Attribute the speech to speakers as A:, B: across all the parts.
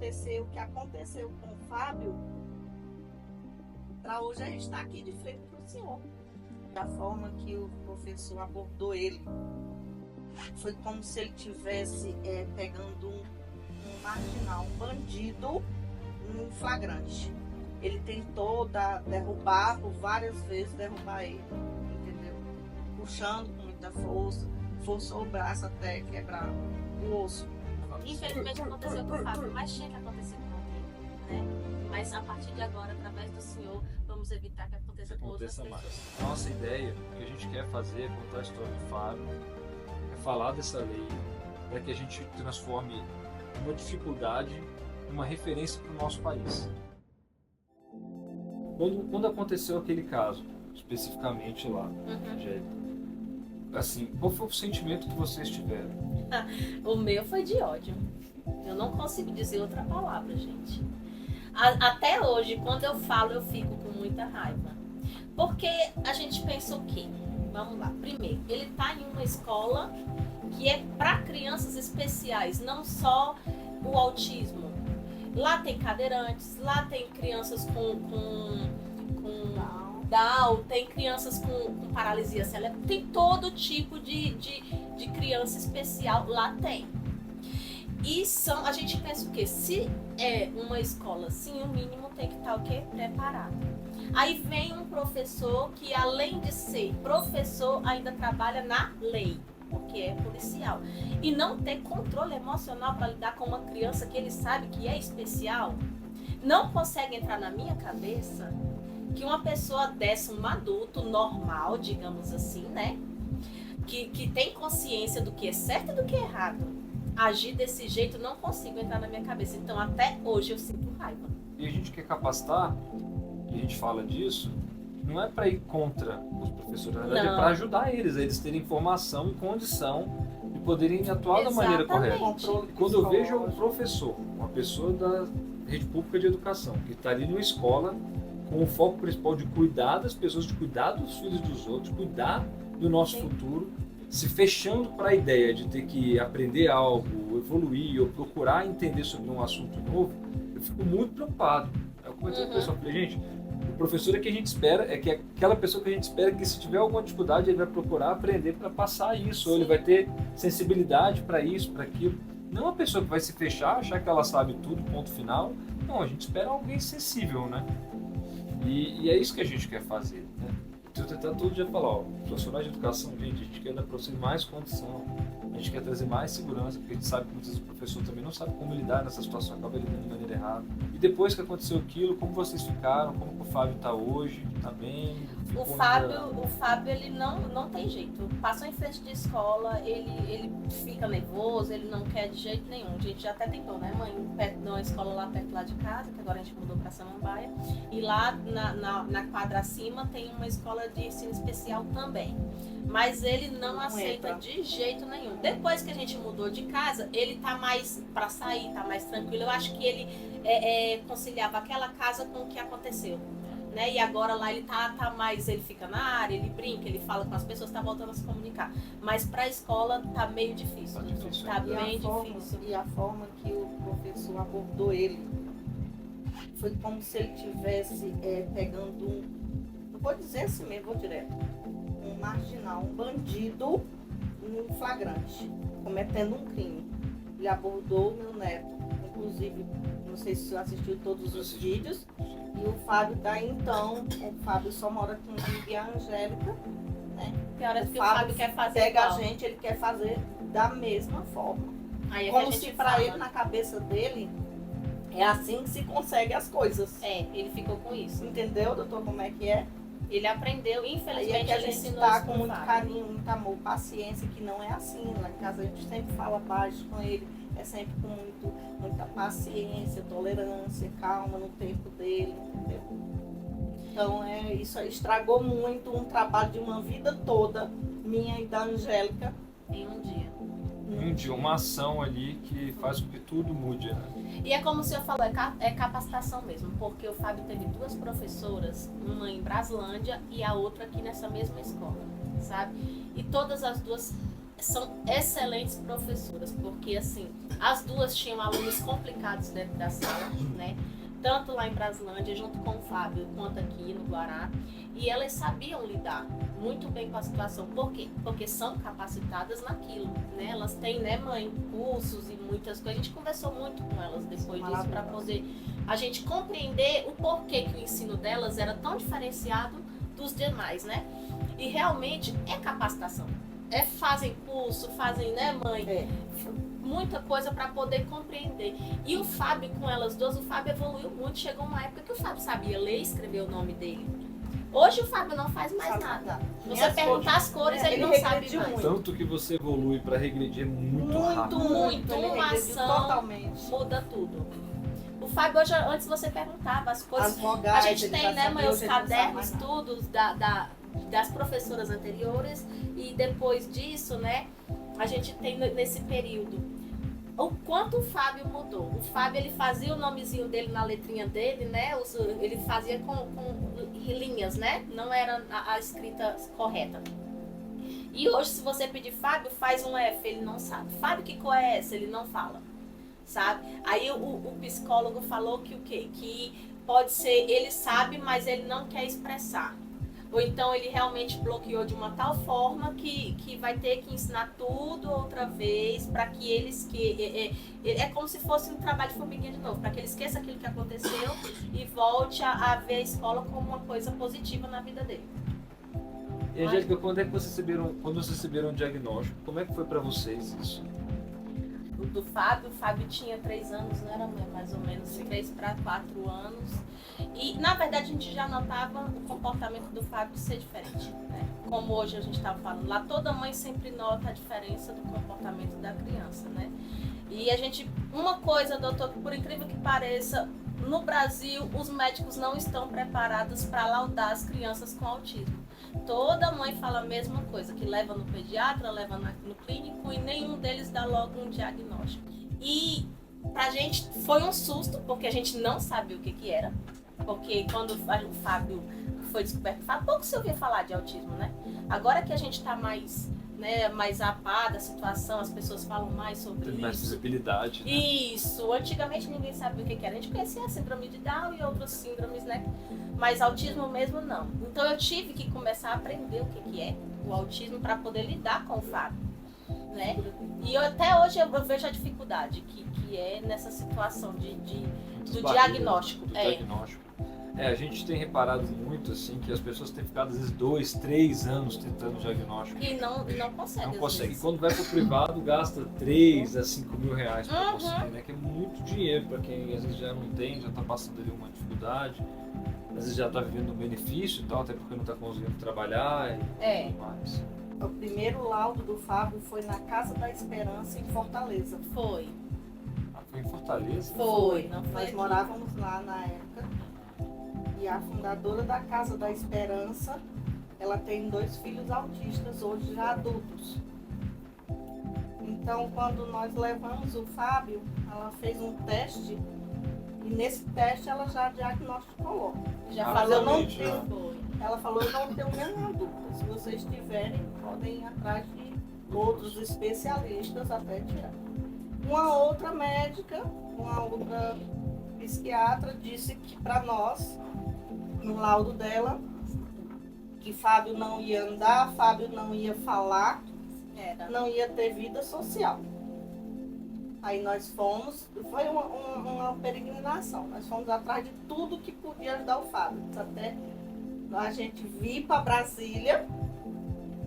A: o que aconteceu com o Fábio, para hoje a gente está aqui de frente para o senhor. Da forma que o professor abordou ele, foi como se ele estivesse pegando um marginal, um bandido em flagrante. Ele tentou derrubar por várias vezes, derrubar ele, entendeu? Puxando com muita força, forçou o braço até quebrar o osso.
B: Infelizmente aconteceu com o Fábio, mas tinha que acontecer com alguém, né? Mas a partir de agora, através do Senhor, vamos evitar que aconteça com outras pessoas.
C: Nossa ideia, o que a gente quer fazer é contar a história do Fábio, é falar dessa lei, para que a gente transforme uma dificuldade em uma referência para o nosso país. Quando aconteceu aquele caso, especificamente lá, Angélica, assim, qual foi o sentimento que vocês tiveram?
B: O meu foi de ódio. Eu não consigo dizer outra palavra, gente. Até hoje, quando eu falo, eu fico com muita raiva. Porque a gente pensa o quê? Vamos lá. Primeiro, ele está em uma escola que é para crianças especiais, não só o autismo. Lá tem cadeirantes, lá tem crianças com Down, tem crianças com paralisia cerebral, tem todo tipo de criança especial, lá tem. E a gente pensa o quê? Se é uma escola assim, o mínimo tem que estar o quê? Preparado. Aí vem um professor que, além de ser professor, ainda trabalha na lei, porque é policial. E não ter controle emocional para lidar com uma criança que ele sabe que é especial, não consegue entrar na minha cabeça que uma pessoa dessa, um adulto normal, digamos assim, né? Que tem consciência do que é certo e do que é errado, agir desse jeito, não consigo entrar na minha cabeça. Então, até hoje, eu sinto raiva.
C: E a gente quer capacitar, e a gente fala disso, não é para ir contra os professores, na verdade é para ajudar eles, a eles terem informação e condição de poderem atuar da maneira correta. E quando eu vejo um professor, uma pessoa da rede pública de educação, que está ali numa escola com o foco principal de cuidar das pessoas, de cuidar dos filhos dos outros, cuidar do nosso futuro, se fechando para a ideia de ter que aprender algo, evoluir ou procurar entender sobre um assunto novo, eu fico muito preocupado. Eu comentei com o pessoal, falei, gente, o professor é que a gente espera, é que é aquela pessoa que a gente espera que, se tiver alguma dificuldade, ele vai procurar aprender para passar isso, ou ele vai ter sensibilidade para isso, para aquilo. Não a pessoa que vai se fechar, achar que ela sabe tudo, ponto final. Não, a gente espera alguém sensível, né? E é isso que a gente quer fazer, né? Eu tentando todo dia falar, ó, profissionais de educação, gente, a gente quer dar para vocês mais condição, a gente quer trazer mais segurança, porque a gente sabe que muitas vezes o professor também não sabe como lidar nessa situação, acaba lidando de maneira errada. E depois que aconteceu aquilo, como vocês ficaram, como o Fábio está hoje, está bem?
B: O Fábio, ele não tem jeito. Passou em frente de escola, ele fica nervoso, ele não quer de jeito nenhum. A gente já até tentou, né, mãe? Perto de uma escola lá perto lá de casa, que agora a gente mudou para Samambaia. E lá na quadra acima tem uma escola de ensino especial também. Mas ele não aceita de jeito nenhum. Depois que a gente mudou de casa, ele tá mais para sair, tá mais tranquilo. Eu acho que ele conciliava aquela casa com o que aconteceu. Né? E agora lá ele tá mais, ele fica na área, ele brinca, ele fala com as pessoas, tá voltando a se comunicar. Mas pra escola tá meio difícil. Tá bem difícil.
A: E a forma que o professor abordou ele foi como se ele estivesse pegando não vou dizer assim mesmo, vou direto, um marginal, um bandido em flagrante, cometendo um crime. Ele abordou o meu neto, inclusive, não sei se você assistiu todos os vídeos. E o Fábio daí então, o Fábio só mora comigo e a Angélica, né?
B: Tem horas que o Fábio quer fazer
A: pega
B: igual.
A: a gente, ele quer fazer da mesma forma.
B: Aí
A: como se para ele, na cabeça dele, é assim que se consegue as coisas.
B: Ele ficou com isso.
A: Entendeu, doutor, como é que é?
B: Ele aprendeu, infelizmente,
A: aí é que a
B: ele
A: gente
B: ensinou
A: está
B: isso
A: com muito
B: Fábio.
A: carinho, muito amor, paciência, que não é assim. Lá em casa a gente sempre fala baixo com ele, é sempre com muita paciência, tolerância, calma no tempo dele, entendeu? Então isso aí estragou muito um trabalho de uma vida toda, minha e da Angélica.
B: Em um dia.
C: Um dia, uma ação ali que faz com que tudo mude, né?
B: E é como o senhor falou, é capacitação mesmo, porque o Fábio teve duas professoras, uma em Braslândia e a outra aqui nessa mesma escola, sabe? E todas as duas são excelentes professoras, porque assim, as duas tinham alunos complicados dentro da sala, né? Tanto lá em Brasilândia, junto com o Fábio, quanto aqui no Guará. E elas sabiam lidar muito bem com a situação. Por quê? Porque são capacitadas naquilo, né? Elas têm, né, mãe, cursos e muitas coisas. A gente conversou muito com elas depois disso para poder a gente compreender o porquê que o ensino delas era tão diferenciado dos demais, né? E realmente é capacitação. Fazem curso, fazem, né, mãe? Muita coisa para poder compreender. E o Fábio, com elas duas, o Fábio evoluiu muito. Chegou uma época que o Fábio sabia ler e escrever o nome dele. Hoje o Fábio não faz mais nada. Você perguntar as cores, ele não sabe mais.
C: Tanto que você evolui para regredir muito rápido.
B: Muito. Uma ação muda tudo. O Fábio, hoje, antes você perguntava as cores.
A: As vogais,
B: a gente tem, né, mãe, os cadernos, tudo das professoras anteriores. E depois disso, né, a gente tem nesse período o quanto o Fábio mudou. O Fábio, ele fazia o nomezinho dele na letrinha dele, né? Ele fazia com linhas, né? Não era a escrita correta. E hoje, se você pedir Fábio, faz um F, ele não sabe. Fábio, que cor é essa? Ele não fala, sabe? Aí o psicólogo falou que o quê? Que pode ser, ele sabe, mas ele não quer expressar. Ou então ele realmente bloqueou de uma tal forma que vai ter que ensinar tudo outra vez para que eles é como se fosse um trabalho de formiguinha de novo, para que ele esqueça aquilo que aconteceu e volte a ver a escola como uma coisa positiva na vida dele.
C: E Angélica, quando vocês receberam o diagnóstico, como é que foi para vocês isso?
B: Do Fábio, o Fábio tinha 3 anos, não era mais ou menos 3 para 4 anos. E, na verdade, a gente já notava o comportamento do Fábio ser diferente, né? Como hoje a gente estava falando, lá toda mãe sempre nota a diferença do comportamento da criança, né? E a gente, uma coisa, doutor, que por incrível que pareça, no Brasil, os médicos não estão preparados para laudar as crianças com autismo. Toda mãe fala a mesma coisa, que leva no pediatra, leva no clínico e nenhum deles dá logo um diagnóstico. E pra gente foi um susto, porque a gente não sabia o que era. Porque quando o Fábio foi descoberto, pouco se ouvia falar de autismo, né? Agora que a gente tá mais, né, mais a par da situação, as pessoas falam mais sobre isso.
C: Mais visibilidade, né?
B: Isso. Antigamente ninguém sabia o que era. A gente conhecia a síndrome de Down e outras síndromes, né? Mas autismo mesmo não. Então eu tive que começar a aprender o que é o autismo para poder lidar com o Fábio, né? E até hoje eu vejo a dificuldade que é nessa situação do diagnóstico.
C: Diagnóstico. A gente tem reparado muito assim que as pessoas têm ficado às vezes 2, 3 anos tentando diagnóstico.
B: E não consegue.
C: Não consegue. E quando vai para o privado gasta 3 a 5 mil reais para conseguir, né? Que é muito dinheiro para quem às vezes já não tem, já está passando ali uma dificuldade. Às vezes já está vivendo um benefício e tal, até porque não está conseguindo trabalhar e tudo mais.
A: O primeiro laudo do Fábio foi na Casa da Esperança, em Fortaleza.
B: Foi.
C: Foi em Fortaleza?
B: Foi. Não foi
A: Nós
B: aqui.
A: morávamos lá na época. E a fundadora da Casa da Esperança, ela tem 2 filhos autistas, hoje já adultos. Então, quando nós levamos o Fábio, ela fez um teste. E nesse teste ela já diagnosticou.
B: Já
A: falou,
B: falou,
A: não tenho. Ela falou, eu não tenho nenhuma dúvida. Se vocês tiverem, podem ir atrás de outros especialistas até tirar. Uma outra médica, uma outra psiquiatra disse que para nós, no laudo dela, que Fábio não ia andar, Fábio não ia falar, não ia ter vida social. Aí nós fomos, foi uma peregrinação, nós fomos atrás de tudo que podia ajudar o Fábio. Até a gente vir para Brasília,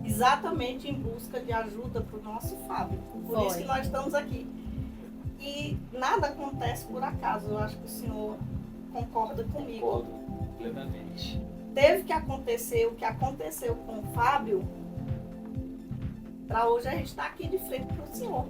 A: exatamente em busca de ajuda para o nosso Fábio. Por isso que nós estamos aqui. E nada acontece por acaso, eu acho que o senhor concorda comigo.
C: Concordo plenamente.
A: Teve que acontecer o que aconteceu com o Fábio, para hoje a gente estar aqui de frente para o senhor.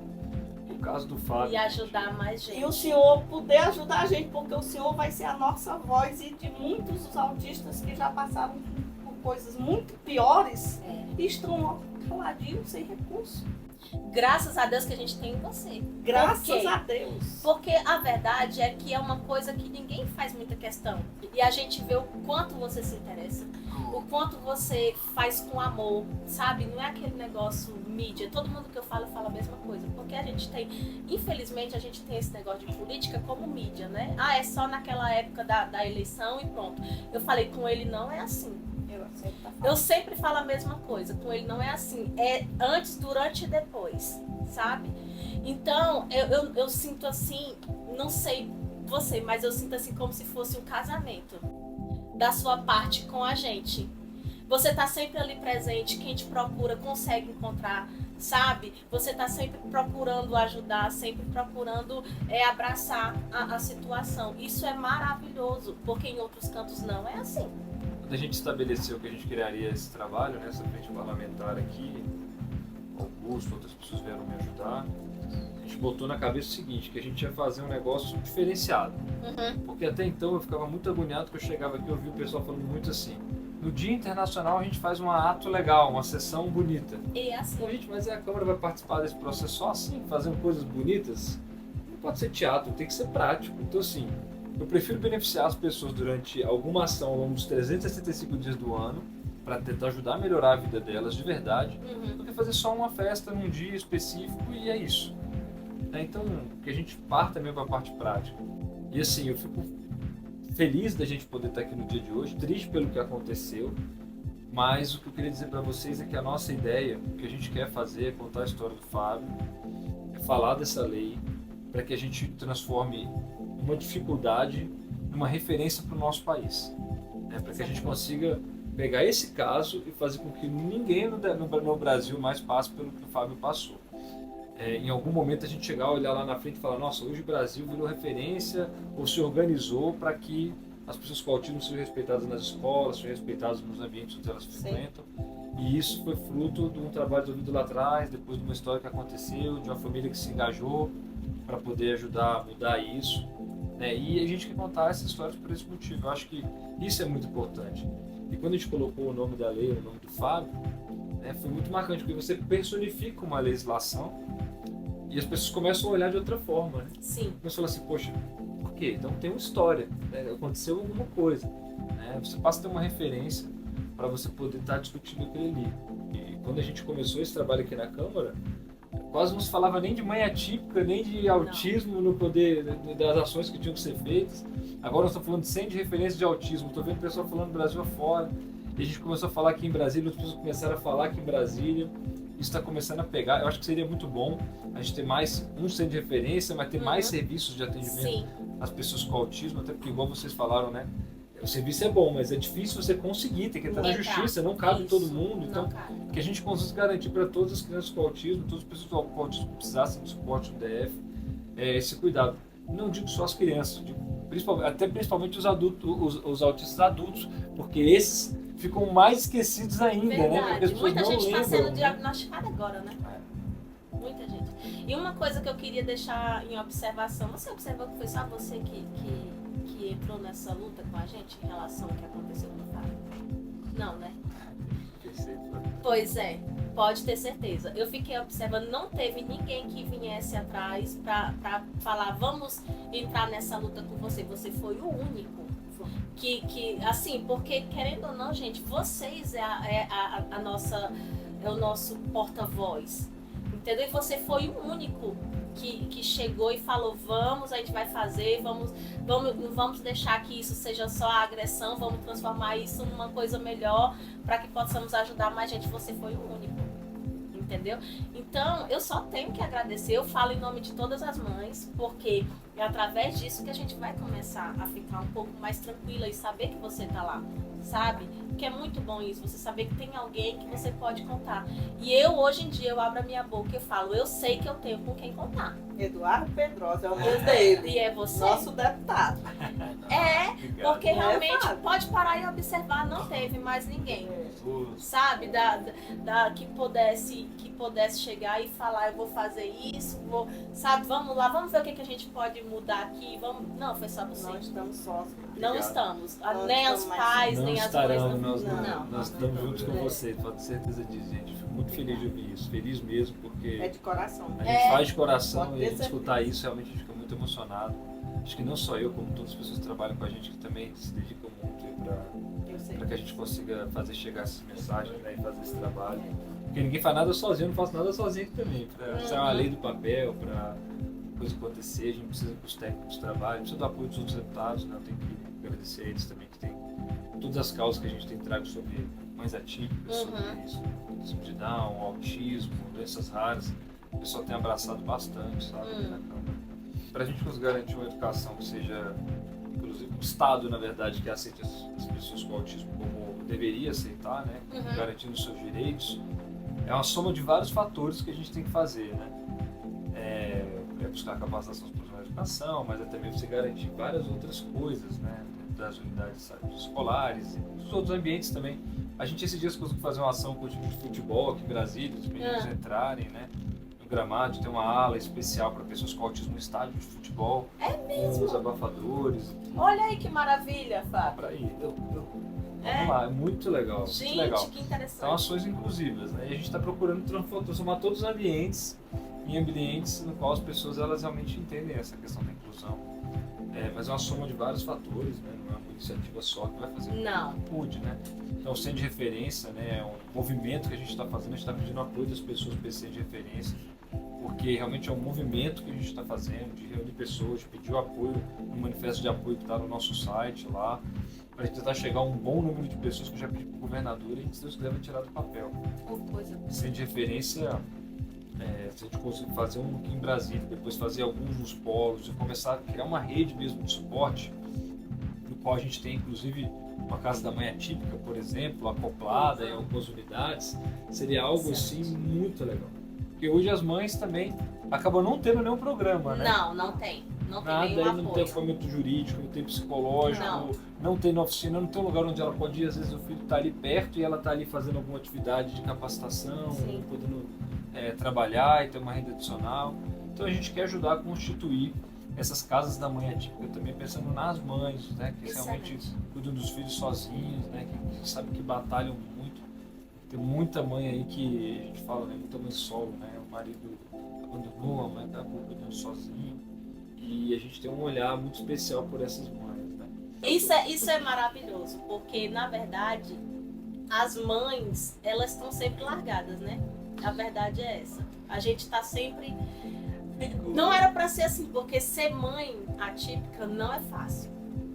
C: O caso do Fábio.
B: E ajudar mais gente.
A: E o senhor poder ajudar a gente, porque o senhor vai ser a nossa voz e de muitos dos autistas que já passaram por coisas muito piores e estão caladinhos, sem recurso.
B: Graças a Deus que a gente tem você.
A: Graças a Deus.
B: Porque a verdade é que é uma coisa que ninguém faz muita questão. E a gente vê o quanto você se interessa, o o quanto você faz com amor, sabe? Não é aquele negócio mídia. Todo mundo que eu falo a mesma coisa. Porque a gente tem, infelizmente, a gente tem esse negócio de política como mídia, né? Ah, é só naquela época da eleição e pronto. Eu falei, com ele não é assim. Eu sempre falo a mesma coisa. Com ele não é assim. É antes, durante e depois, sabe? Então, eu sinto assim, não sei você, mas eu sinto assim como se fosse um casamento da sua parte com a gente. Você tá sempre ali presente, quem te procura consegue encontrar, sabe? Você tá sempre procurando ajudar, sempre procurando abraçar a situação. Isso é maravilhoso, porque em outros cantos não é assim.
C: Quando a gente estabeleceu que a gente criaria esse trabalho, né, essa frente parlamentar aqui, Augusto, outras pessoas vieram me ajudar, a gente botou na cabeça o seguinte, que a gente ia fazer um negócio diferenciado. Porque até então eu ficava muito agoniado, porque eu chegava aqui e ouvia o pessoal falando muito assim, no Dia Internacional a gente faz um ato legal, uma sessão bonita.
B: E assim.
C: Então, gente, mas a Câmara vai participar desse processo só assim, fazendo coisas bonitas? Não pode ser teatro, tem que ser prático. Então assim, eu prefiro beneficiar as pessoas durante alguma ação ao longo dos 365 dias do ano, para tentar ajudar a melhorar a vida delas de verdade, do que fazer só uma festa num dia específico e é isso. Então, que a gente parta mesmo para a parte prática. E assim, eu fico feliz da gente poder estar aqui no dia de hoje, triste pelo que aconteceu, mas o que eu queria dizer para vocês é que a nossa ideia, o que a gente quer fazer é contar a história do Fábio, é falar dessa lei, para que a gente transforme uma dificuldade numa referência para o nosso país. Para que a gente consiga pegar esse caso e fazer com que ninguém no Brasil mais passe pelo que o Fábio passou. Em algum momento a gente chegar a olhar lá na frente e falar, nossa, hoje o Brasil virou referência ou se organizou para que as pessoas com autismo sejam respeitadas nas escolas, sejam respeitadas nos ambientes onde elas frequentam. E isso foi fruto de um trabalho desenvolvido lá atrás, depois de uma história que aconteceu, de uma família que se engajou para poder ajudar a mudar isso. E a gente quer contar essas histórias por esse motivo. Eu acho que isso é muito importante. E quando a gente colocou o nome da lei, o nome do Fábio, foi muito marcante, porque você personifica uma legislação e as pessoas começam a olhar de outra forma.
B: Sim.
C: Começam a falar assim, poxa, por quê? Então tem uma história, aconteceu alguma coisa. Você passa a ter uma referência para você poder estar discutindo aquilo ali. E quando a gente começou esse trabalho aqui na Câmara, quase não se falava nem de mãe atípica, nem de autismo no poder das ações que tinham que ser feitas. Agora nós estamos falando sem de referência de autismo. Estou vendo o pessoal falando do Brasil afora. E a gente começou a falar aqui em Brasília, as pessoas começaram a falar aqui em Brasília. Isso está começando a pegar. Eu acho que seria muito bom a gente ter mais um centro de referência, mas ter mais serviços de atendimento às pessoas com autismo, até porque, igual vocês falaram, o serviço é bom, mas é difícil você conseguir, tem que entrar na justiça, não cabe todo mundo. Então, que a gente consiga garantir para todas as crianças com autismo, todas as pessoas com autismo que precisassem de suporte do DF, esse cuidado. Não digo só as crianças, digo principalmente os adultos, os autistas adultos, porque esses ficam mais esquecidos ainda,
B: Verdade.
C: Porque as pessoas
B: muita
C: não
B: gente está
C: lembram,
B: sendo diagnosticada agora, né? Muita gente. E uma coisa que eu queria deixar em observação, você observou que foi só você que entrou nessa luta com a gente em relação ao que aconteceu com o Fábio? Não, né? Pois é, pode ter certeza. Eu fiquei observando, não teve ninguém que viesse atrás pra falar, vamos entrar nessa luta com você. Você foi o único. Que assim, porque querendo ou não, gente, vocês é o nosso porta-voz. Entendeu? E você foi o único que chegou e falou, a gente vai fazer, não vamos deixar que isso seja só a agressão, vamos transformar isso numa coisa melhor para que possamos ajudar mais gente. Você foi o único, entendeu? Então, eu só tenho que agradecer, eu falo em nome de todas as mães, porque é através disso que a gente vai começar a ficar um pouco mais tranquila e saber que você tá lá, sabe? Porque é muito bom isso, você saber que tem alguém que você pode contar. E eu, hoje em dia, eu abro a minha boca e eu falo, eu sei que eu tenho com quem contar.
A: Eduardo Pedrosa é o nome dele.
B: E é você?
A: Nosso deputado.
B: Porque realmente pode parar e observar, não teve mais ninguém. Sabe? Que pudesse chegar e falar, eu vou fazer isso, sabe? Vamos lá, vamos ver o que a gente pode mudar aqui. Não, foi só você.
A: Não estamos sós.
B: Não estamos. Nem os pais, nem as mães.
C: Nós estamos juntos com você, pode ter certeza disso, gente. Fico muito feliz de ouvir isso. Feliz mesmo, porque
A: é de coração.
C: A gente faz de coração e escutar isso realmente a gente fica muito emocionado. acho que não só eu, como todas as pessoas que trabalham com a gente, que também se dedicam muito para que a gente consiga fazer chegar essas mensagens, né, e fazer esse trabalho. Porque ninguém faz nada sozinho, eu não faço nada sozinho aqui também. Para sair uma lei do papel, para coisa acontecer, a gente precisa que os técnicos trabalhem, precisa do apoio dos outros deputados, né? Eu tenho que agradecer a eles também, que tem todas as causas que a gente tem trago sobre mães atípicas, sobre isso, síndrome de Down, autismo, doenças raras. O pessoal tem abraçado bastante, sabe, na Câmara. Para a gente conseguir garantir uma educação que seja, inclusive o Estado, na verdade, que aceite as pessoas com autismo como deveria aceitar, né? Garantindo os seus direitos, é uma soma de vários fatores que a gente tem que fazer, né? É buscar capacitação dos profissionais de educação, mas é também você garantir várias outras coisas, né? Das unidades escolares e dos outros ambientes também. A gente esses dias conseguiu fazer uma ação com o time de futebol aqui em Brasília, os meninos entrarem, né? No gramado, tem uma ala especial para pessoas com autismo no estádio de futebol.
B: É mesmo?
C: Com os abafadores.
B: Olha aí que maravilha, Fábio.
C: Para ir. Vamos lá, é muito legal.
B: Gente,
C: muito legal.
B: que interessante.
C: São ações inclusivas, né? E a gente está procurando transformar todos os ambientes em ambientes no qual as pessoas elas realmente entendem essa questão da inclusão. Mas é uma soma de vários fatores, né? Não é uma iniciativa só que vai fazer com que pude, né? Então, o centro de referência, né? É um movimento que a gente está fazendo, a gente está pedindo apoio das pessoas para esse centro de referência, porque realmente é um movimento que a gente está fazendo, de reunir pessoas, de pedir o apoio, um manifesto de apoio que está no nosso site lá, para a gente tentar chegar a um bom número de pessoas que eu já pedi para o governador e a gente, se Deus quiser, vai tirar do papel. Centro de referência, se a gente conseguir fazer um aqui em Brasília, depois fazer alguns nos polos e começar a criar uma rede mesmo de suporte, no qual a gente tem inclusive uma casa da mãe atípica, por exemplo, acoplada em algumas unidades, seria algo assim muito legal. Porque hoje as mães também acabam não tendo nenhum programa, né?
B: Não tem. Não tem
C: nada,
B: nenhum apoio.
C: Não tem acompanhamento jurídico, não tem psicológico, não tem na oficina, não tem um lugar onde ela pode ir, às vezes o filho está ali perto e ela está ali fazendo alguma atividade de capacitação, podendo trabalhar e ter uma renda adicional. Então a gente quer ajudar a constituir essas casas da mãe atípica também, pensando nas mães, né, que realmente cuidam dos filhos sozinhos, né, que sabem que batalham muito. Tem muita mãe aí que a gente fala, né, muita mãe solo, né, o marido abandonou, a mãe acabou cuidando sozinho, e a gente tem um olhar muito especial por essas mães, né.
B: Isso é maravilhoso, porque na verdade as mães, elas estão sempre largadas, né? A verdade é essa. A gente está sempre... Não era para ser assim, porque ser mãe atípica não é fácil,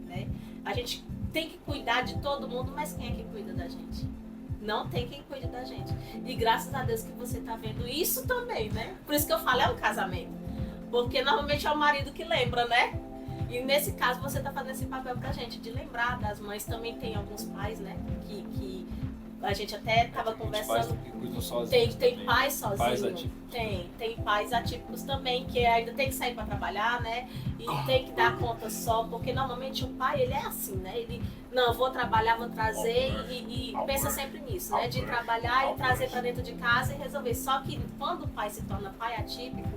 B: né? A gente tem que cuidar de todo mundo, mas quem é que cuida da gente? Não tem quem cuide da gente. E graças a Deus que você está vendo isso também, né? Por isso que eu falo, é um casamento. Porque normalmente é o marido que lembra, né? E nesse caso você está fazendo esse papel pra gente, de lembrar das mães. Também tem alguns pais, né? Que a gente até estava conversando. Tem pais sozinhos. Tem pais atípicos também, que ainda tem que sair para trabalhar, né? E tem que dar conta só, porque normalmente o pai, ele é assim, né? Ele, não, vou trabalhar, vou trazer e pensa sempre nisso, né? De trabalhar e trazer para dentro de casa e resolver. Só que quando o pai se torna pai atípico,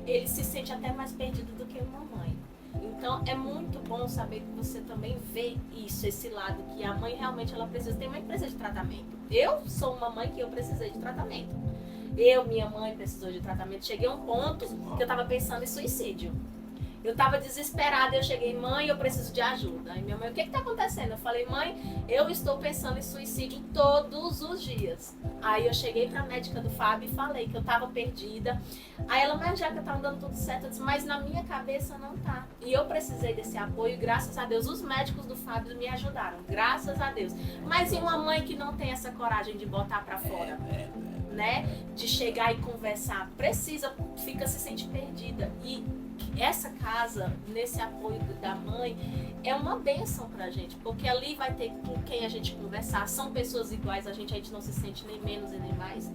B: ele se sente até mais perdido do que uma mãe. Então é muito bom saber que você também vê isso, esse lado, que a mãe realmente ela precisa, tem uma empresa de tratamento. Eu sou uma mãe que eu precisei de tratamento. Minha mãe precisou de tratamento. Cheguei a um ponto que eu tava pensando em suicídio. Eu tava desesperada, eu cheguei, mãe, eu preciso de ajuda. Aí minha mãe, o que tá acontecendo? Eu falei, mãe, eu estou pensando em suicídio todos os dias. Aí eu cheguei pra médica do Fábio e falei que eu tava perdida. Aí ela, mas já que eu tava dando tudo certo, eu disse, mas na minha cabeça não tá. E eu precisei desse apoio e graças a Deus os médicos do Fábio me ajudaram, graças a Deus. Mas e uma mãe que não tem essa coragem de botar pra fora? Né? De chegar e conversar, fica se sente perdida. E essa casa, nesse apoio da mãe, é uma bênção pra gente, porque ali vai ter com quem a gente conversar, são pessoas iguais a gente não se sente nem menos e nem mais,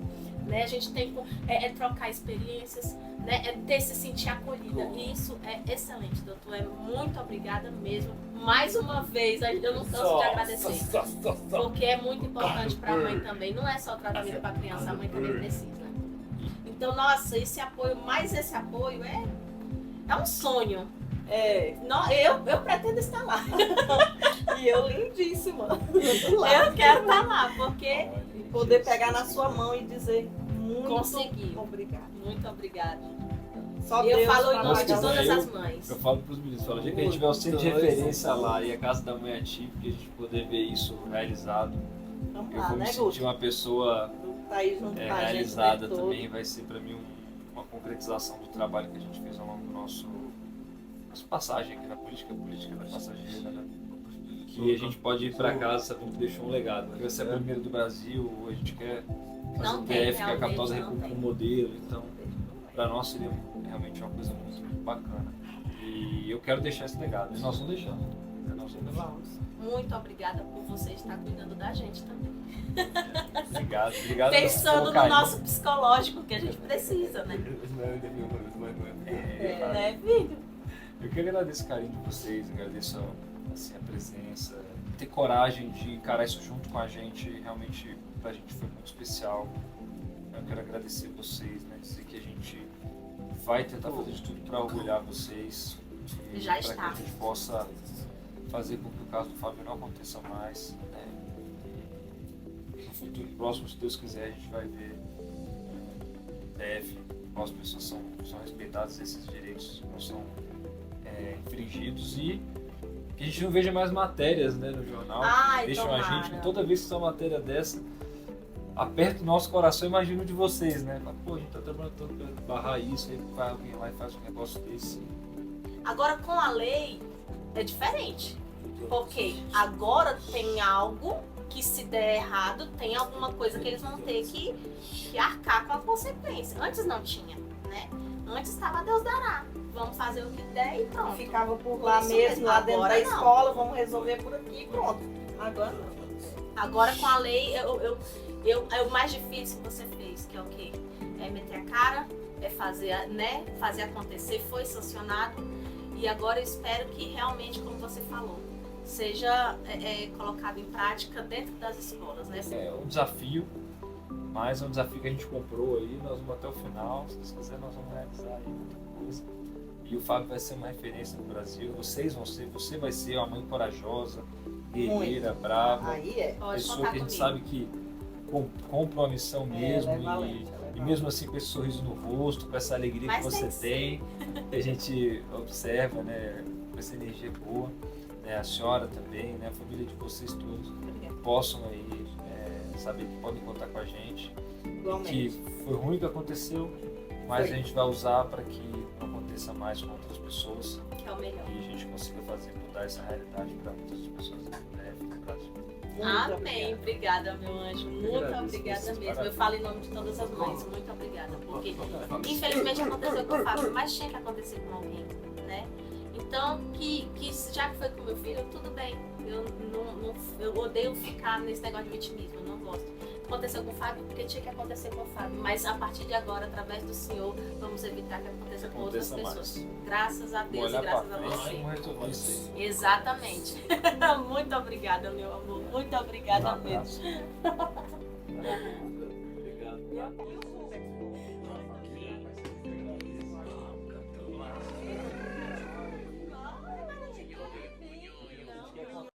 B: né? A gente tem que trocar experiências, né? Se sentir acolhida, e isso é excelente, doutor, muito obrigada mesmo, mais uma vez, eu não canso de agradecer, porque é muito importante pra mãe também, não é só o tratamento pra criança, a mãe também precisa. Então, nossa, esse apoio é um sonho. Eu pretendo estar lá.
A: E eu lindíssima.
B: Eu quero estar lá, porque...
A: Poder pegar na sua mão e dizer muito
B: obrigada.
A: obrigada.
B: Muito obrigada.
A: Só
B: Eu
A: Deus
B: falo em
A: pra
B: nome
C: Nossa,
B: de
A: nós.
B: todas
C: eu-
B: as mães.
C: Eu falo pros meninos, falo, dia que a gente tiver o centro de referência lá e a casa da mãe atípica, a gente poder ver isso realizado,
A: Vamos
C: eu
A: lá,
C: vou me
A: né,
C: sentir
A: Guto?
C: uma pessoa
A: Tá aí junto com a gente
C: realizada
A: o tempo todo.
C: também, vai ser para mim uma concretização do trabalho que a gente fez ao longo do nossa passagem aqui na política da passageira, né? Que a gente pode ir para casa sabendo que deixou um legado. Que vai ser a primeira do Brasil, a gente quer fazer
B: Não
C: o
B: tem,
C: DF, que é a capital da
B: realmente não
C: República,
B: tem.
C: um modelo, então para nós seria realmente uma coisa muito, muito bacana. E eu quero deixar esse legado, e nós vamos deixar. Nós vamos deixar.
A: Vamos.
B: Muito obrigada por você estar cuidando da gente também.
C: Obrigado
B: Pensando
C: pelo
B: no
C: carinho.
B: nosso psicológico que a gente precisa, né? Né, filho?
C: Eu que agradeço o carinho de vocês, agradeço assim, a presença, ter coragem de encarar isso junto com a gente, realmente pra gente foi muito especial. Eu quero agradecer vocês, né, dizer que a gente vai tentar fazer de tudo para orgulhar vocês e
B: Já
C: para
B: está.
C: que a gente possa fazer com que o caso do Fábio não aconteça mais, né? E no futuro próximo, se Deus quiser, a gente vai ver DF, as pessoas são respeitadas, esses direitos não são infringidos e que a gente não veja mais matérias, né, no jornal,
B: Ai,
C: deixam
B: tomara.
C: a gente, toda vez que tem uma matéria dessa, aperta o nosso coração, imagino de vocês, né? Fala, pô, a gente tá trabalhando tanto pra barrar isso, aí vai alguém lá e faz um negócio desse.
B: Agora com a lei é diferente. Porque agora tem algo que se der errado, tem alguma coisa que eles vão ter que arcar com a consequência. Antes não tinha, né? Antes estava Deus dará. Vamos fazer o que der e pronto.
A: Ficava por lá
B: Isso
A: mesmo,
B: mesmo.
A: lá dentro
B: Agora
A: da
B: não.
A: escola, vamos resolver por aqui e pronto. Agora não.
B: Agora com a lei, é o mais difícil que você fez, que é o quê? É meter a cara, é fazer, né? Fazer acontecer, foi sancionado. E agora eu espero que realmente, como você falou, seja colocado em prática dentro das escolas, né?
C: É um desafio, mas é um desafio que a gente comprou aí, nós vamos até o final, se Deus quiser nós vamos realizar aí muita coisa. E o Fábio vai ser uma referência no Brasil, vocês vão ser, você vai ser uma mãe corajosa, guerreira, brava,
A: Aí é.
B: Pode
C: pessoa
B: contar
C: que a gente
B: comigo.
C: sabe que compra uma missão mesmo
A: ela é valente, ela é
C: e
A: valente.
C: mesmo assim com esse sorriso no rosto, com essa alegria
B: Mas
C: que
B: tem
C: você
B: que
C: tem, que a gente observa, né, com essa energia boa, né, a senhora também, né, a família de vocês todos possam aí saber que podem contar com a gente,
A: Igualmente.
C: que foi ruim o que aconteceu, mas
A: Foi.
C: a gente vai usar para que não aconteça mais com outras pessoas
B: Que é o melhor.
C: e a gente consiga fazer mudar essa realidade para muitas pessoas no Brasil.
A: Muito
B: Amém. Obrigada, meu anjo. Muito
C: agradeço
B: obrigada
C: vocês,
B: mesmo.
C: parabéns.
B: Eu falo em nome de todas as mães. Muito obrigada. Porque infelizmente aconteceu com o Fábio, mas tinha que acontecer com alguém, né? Então, já que foi com meu filho, tudo bem. Eu odeio ficar nesse negócio de vitimismo, eu não gosto. Aconteceu com o Fábio porque tinha que acontecer com o Fábio. Mas a partir de agora, através do Senhor, vamos evitar que aconteça com outras
C: Aconteça
B: pessoas.
C: mais.
B: Graças a Deus e
C: Olhar
B: graças
C: para
B: a
C: frente,
B: você.
C: vamos resolver isso aí.
B: Exatamente. Muito obrigada, meu amor. Muito obrigada
C: Um
B: mesmo.
C: abraço. Obrigado.
A: obrigada.